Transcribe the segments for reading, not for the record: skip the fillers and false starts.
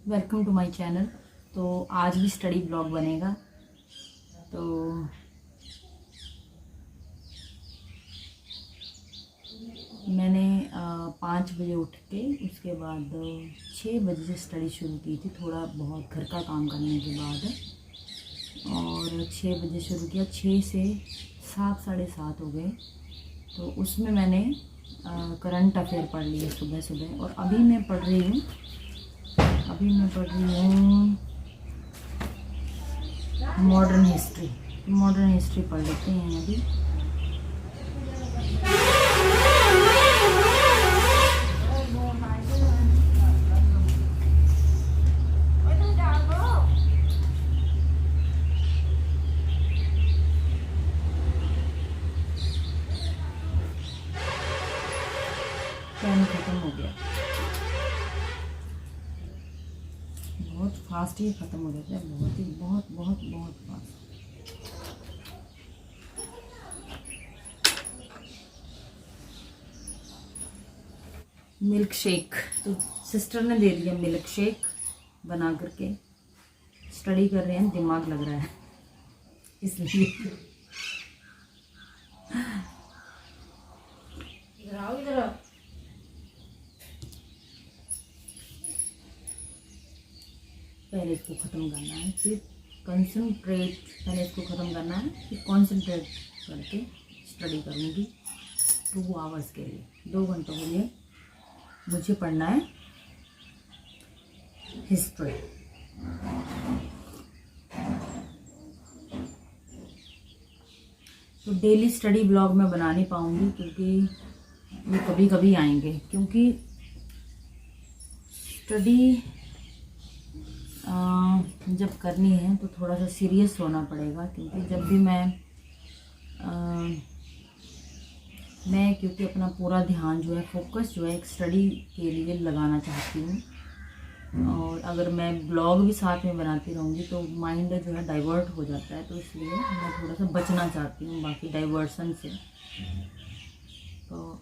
Welcome to my channel. तो आज भी स्टडी ब्लॉग बनेगा। तो मैंने 5 बजे उठ के उसके बाद 6 बजे से स्टडी शुरू की थी, थोड़ा बहुत घर का काम करने के बाद। और 6 बजे शुरू किया, 6 से 7 साढ़े 7 हो गए। तो उसमें मैंने करंट अफेयर पढ़ लिए सुबह सुबह। और अभी मैं पढ़ रही हूँ मॉडर्न हिस्ट्री पढ़ लेते हैं अभी। पेन खत्म हो गया, बहुत फास्ट ही ख़त्म हो जाता है, बहुत फास्ट। मिल्क शेक, तो सिस्टर ने दे दिया मिल्क शेक बना करके। स्टडी कर रहे हैं, दिमाग लग रहा है इसलिए। इधर पहले इसको ख़त्म करना है, फिर पहले इसको ख़त्म करना है, फिर कॉन्सेंट्रेट करके स्टडी करूँगी 2 आवर्स के लिए। 2 घंटों के लिए मुझे पढ़ना है हिस्ट्री। तो डेली स्टडी ब्लॉग मैं बना नहीं पाऊँगी क्योंकि ये कभी कभी आएंगे, क्योंकि स्टडी जब करनी है तो थोड़ा सा सीरियस होना पड़ेगा। क्योंकि जब भी मैं क्योंकि अपना पूरा ध्यान जो है, फोकस जो है एक स्टडी के लिए लगाना चाहती हूँ। और अगर मैं ब्लॉग भी साथ में बनाती रहूँगी तो माइंड जो है डाइवर्ट हो जाता है। तो इसलिए मैं थोड़ा सा बचना चाहती हूँ बाकी डाइवर्सन से। तो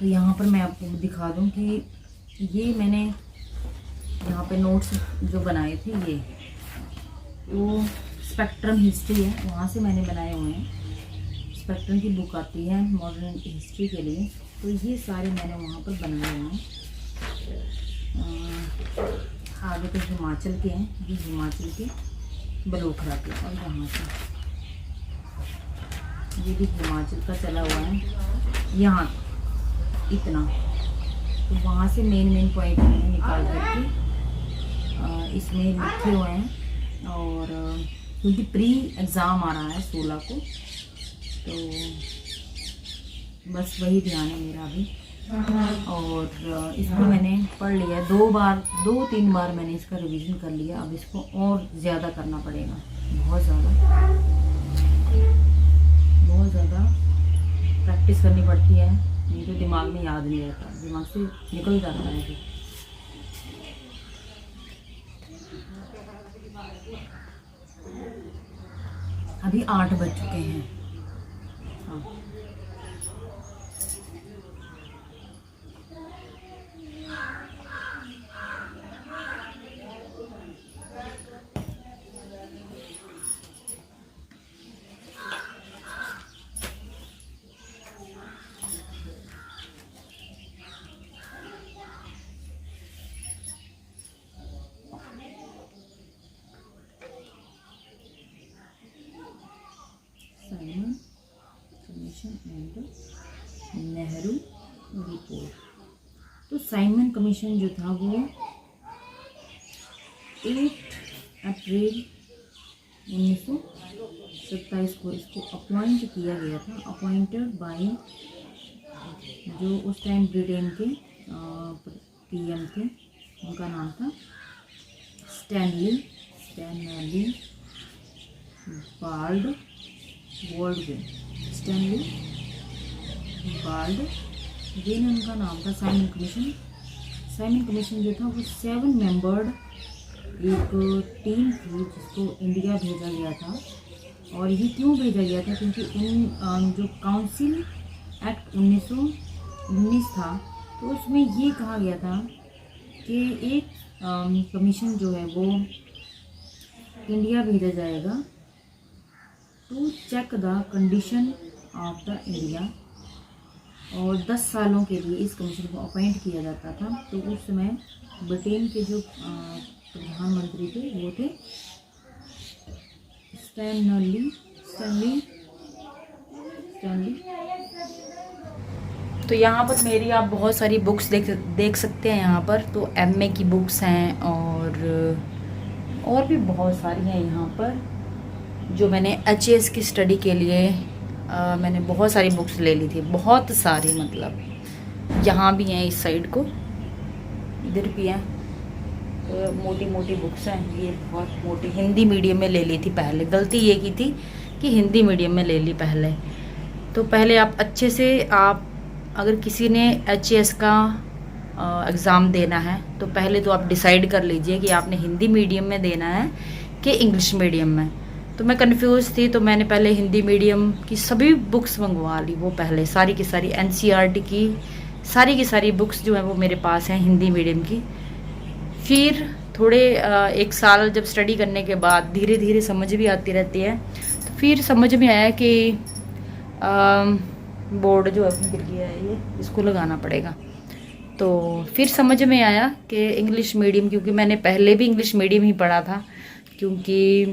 यहाँ पर मैं आपको दिखा दूँ कि ये मैंने यहाँ पे नोट्स जो बनाए थे, ये वो स्पेक्ट्रम हिस्ट्री है, वहाँ से मैंने बनाए हुए हैं। स्पेक्ट्रम की बुक आती है मॉडर्न हिस्ट्री के लिए, तो ये सारे मैंने वहाँ पर बनाए हुए हैं। आगे तो हिमाचल के हैं, ये हिमाचल के बलोखरा के। और यहाँ से ये भी हिमाचल का चला हुआ है, यहाँ इतना। तो वहाँ से मेन पॉइंट मैंने निकाल करके इसमें लिखे हुए हैं। और क्योंकि प्री एग्ज़ाम आ रहा है 16 को, तो बस वही ध्यान है मेरा अभी। और इसको मैंने पढ़ लिया 2-3 बार मैंने इसका रिवीजन कर लिया। अब इसको और ज़्यादा करना पड़ेगा, बहुत ज़्यादा प्रैक्टिस करनी पड़ती है, नहीं तो दिमाग में याद नहीं रहता, दिमाग से निकल जाता है फिर। अभी 8 बज चुके हैं। हाँ, Simon commission and Nehru report. तो साइमन कमीशन जो था वो 8 अप्रैल 1927 को इसको अपॉइंट किया गया था। अपॉइंटेड बाय जो उस टाइम ब्रिटेन के पीएम थे, उनका नाम था स्टैनली बाल्डविन उनका नाम था। साइमन कमीशन जो था वो 7 मेंबर्ड एक टीम थी जिसको इंडिया भेजा गया था। और ये क्यों भेजा गया था, क्योंकि जो काउंसिल एक्ट 1919 था तो उसमें ये कहा गया था कि एक कमीशन जो है वो इंडिया भेजा जाएगा to check the condition of the India, और 10 सालों के लिए इस कमीशन को अपॉइंट किया जाता था। तो उस समय ब्रिटेन के जो प्रधानमंत्री थे वो थे स्टैनली। तो यहाँ पर मेरी आप बहुत सारी बुक्स देख सकते हैं। यहाँ पर तो एमए की बुक्स हैं और भी बहुत सारी हैं यहाँ पर, जो मैंने एचएएस की स्टडी के लिए मैंने बहुत सारी बुक्स ले ली थी, बहुत सारी, मतलब यहाँ भी हैं, इस साइड को इधर भी हैं। तो मोटी मोटी बुक्स हैं, ये बहुत मोटी, हिंदी मीडियम में ले ली थी पहले। गलती ये की थी कि हिंदी मीडियम में ले ली पहले। तो पहले आप अच्छे से, आप अगर किसी ने एचएएस का एग्ज़ाम देना है तो पहले तो आप डिसाइड कर लीजिए कि आपने हिंदी मीडियम में देना है कि इंग्लिश मीडियम में। तो मैं कंफ्यूज थी, तो मैंने पहले हिंदी मीडियम की सभी बुक्स मंगवा ली। वो पहले सारी की सारी एनसीईआरटी की सारी बुक्स जो है वो मेरे पास हैं हिंदी मीडियम की। फिर थोड़े 1 साल जब स्टडी करने के बाद धीरे धीरे समझ भी आती रहती है, तो फिर समझ में आया कि बोर्ड जो अपनी गिर गया है, ये इसको लगाना पड़ेगा। तो फिर समझ में आया कि इंग्लिश मीडियम, क्योंकि मैंने पहले भी इंग्लिश मीडियम ही पढ़ा था, क्योंकि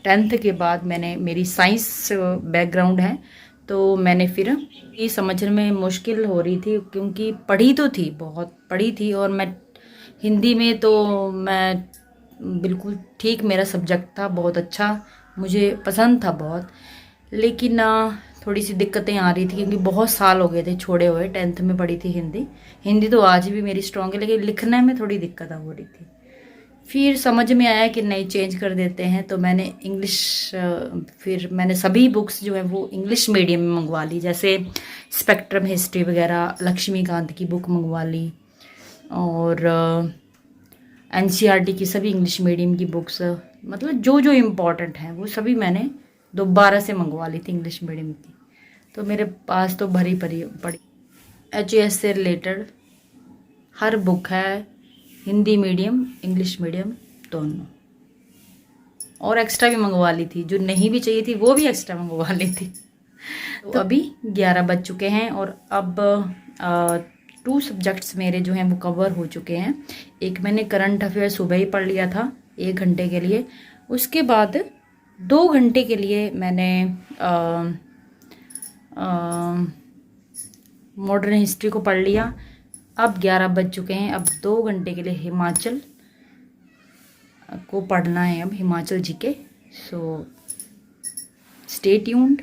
10th के बाद मेरी साइंस बैकग्राउंड है। तो मैंने फिर ये समझने में मुश्किल हो रही थी, क्योंकि पढ़ी तो थी, बहुत पढ़ी थी, और मैं हिंदी में तो मैं बिल्कुल ठीक, मेरा सब्जेक्ट था बहुत अच्छा, मुझे पसंद था बहुत। लेकिन थोड़ी सी दिक्कतें आ रही थी, क्योंकि बहुत साल हो गए थे छोड़े हुए। 10th में पढ़ी थी हिंदी तो आज भी मेरी स्ट्रॉन्ग है, लेकिन लिखने में थोड़ी दिक्कत हो रही थी। फिर समझ में आया कि नहीं, चेंज कर देते हैं। तो मैंने फिर मैंने सभी बुक्स जो है वो इंग्लिश मीडियम में मंगवा ली, जैसे स्पेक्ट्रम हिस्ट्री वगैरह, लक्ष्मीकांत की बुक मंगवा ली, और एनसीईआरटी की सभी इंग्लिश मीडियम की बुक्स, मतलब जो जो इम्पोर्टेंट हैं वो सभी मैंने दोबारा से मंगवा ली थी इंग्लिश मीडियम की। तो मेरे पास तो भरी पड़ी एचएएस से रिलेटेड हर बुक है, हिंदी मीडियम इंग्लिश मीडियम दोनों। और एक्स्ट्रा भी मंगवा ली थी, जो नहीं भी चाहिए थी वो भी एक्स्ट्रा मंगवा ली थी। तो अभी 11 बज चुके हैं, और अब 2 सब्जेक्ट्स मेरे जो हैं वो कवर हो चुके हैं। एक मैंने करंट अफेयर सुबह ही पढ़ लिया था 1 घंटे के लिए, उसके बाद 2 घंटे के लिए मैंने मॉडर्न हिस्ट्री को पढ़ लिया। अब 11 बज चुके हैं, अब 2 घंटे के लिए हिमाचल को पढ़ना है, अब Himachal GK. So stay tuned.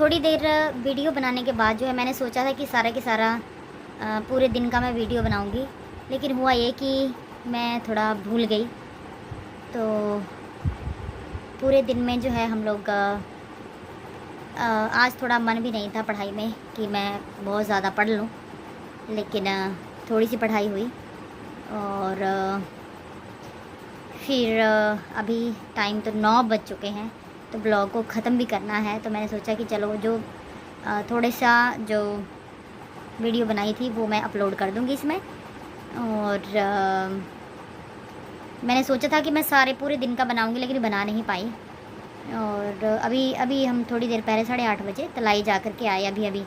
थोड़ी देर वीडियो बनाने के बाद जो है मैंने सोचा था कि सारा के सारा पूरे दिन का मैं वीडियो बनाऊंगी, लेकिन हुआ ये कि मैं थोड़ा भूल गई। तो पूरे दिन में जो है हम लोग आज थोड़ा मन भी नहीं था पढ़ाई में कि मैं बहुत ज़्यादा पढ़ लूँ, लेकिन थोड़ी सी पढ़ाई हुई। और फिर अभी टाइम तो 9 बज चुके हैं, तो ब्लॉग को ख़त्म भी करना है। तो मैंने सोचा कि चलो जो थोड़ा सा जो वीडियो बनाई थी वो मैं अपलोड कर दूंगी इसमें। और मैंने सोचा था कि मैं सारे पूरे दिन का बनाऊंगी, लेकिन बना नहीं पाई। और अभी हम थोड़ी देर पहले 8:30 बजे तलाई जा कर के आए अभी।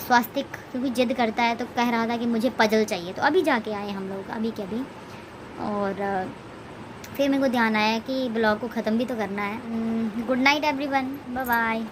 स्वास्तिक क्योंकि जिद करता है तो कह रहा था कि मुझे पजल चाहिए, तो अभी जाके आए हम लोग, अभी के अभी। और फिर मेरे को ध्यान आया कि ब्लॉग को ख़त्म भी तो करना है। Good night everyone, bye bye.